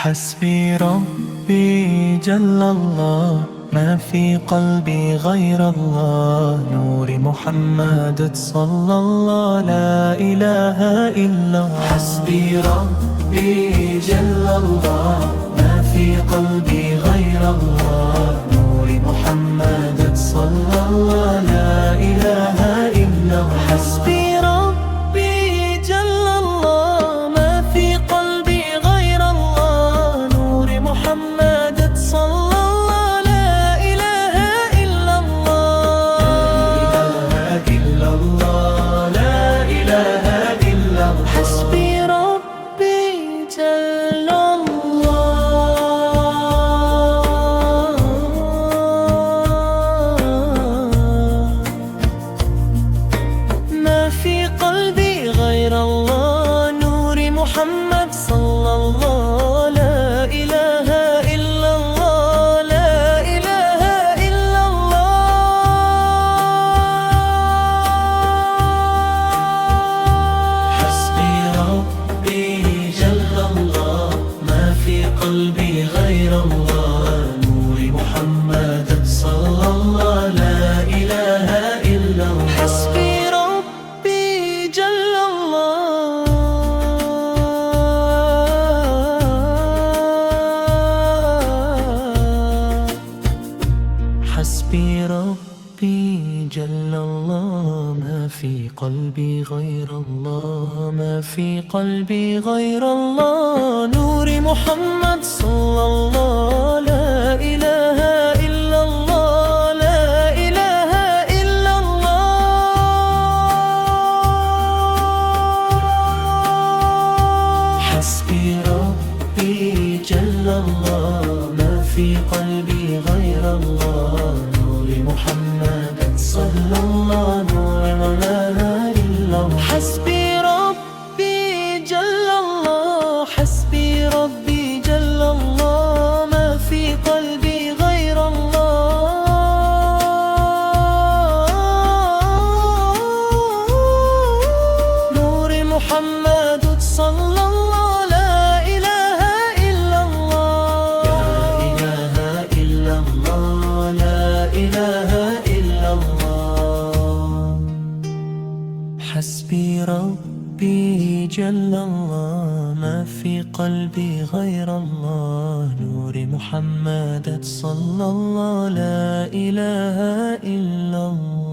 حسبي ربي جل الله، ما في قلبي غير الله. نور محمد صلى الله، لا إله إلا الله. حسبي ربي جل الله، ما في قلبي غير الله. نور محمد صلى الله، لا إله إلا الله. حسبي ربي جل الله، ما في قلبي غير الله. نور محمد صلى الله، لا إله إلا الله. لا إله إلا الله، لا إله إلا الله. حسبي ربي جل في قلبي غير الله. نور محمد صلى الله، لا إله إلا الله. لا إله إلا الله. حسبي ربي جل الله، ما في قلبي غير الله. نور محمد صلى الله، لا إله إلا الله. حسبي حسبي ربي جل الله، ما في قلبي غير الله. ما في قلبي غير الله. نور محمد صلى الله، لا إله إلا الله. لا إله إلا الله. حسبي ربي جل الله، ما في قلبي غير الله. محمد صلى الله، نور لا إله إلا الله. حسبي ربي جل الله، حسبي ربي جل الله، ما في قلبي غير الله. نور محمد صلى الله، لا إله إلا الله. لا إله إلا الله، لا إله إلا الله. حسبي ربي جل الله، ما في قلبي غير الله. نور محمد صلى الله، لا إله إلا الله.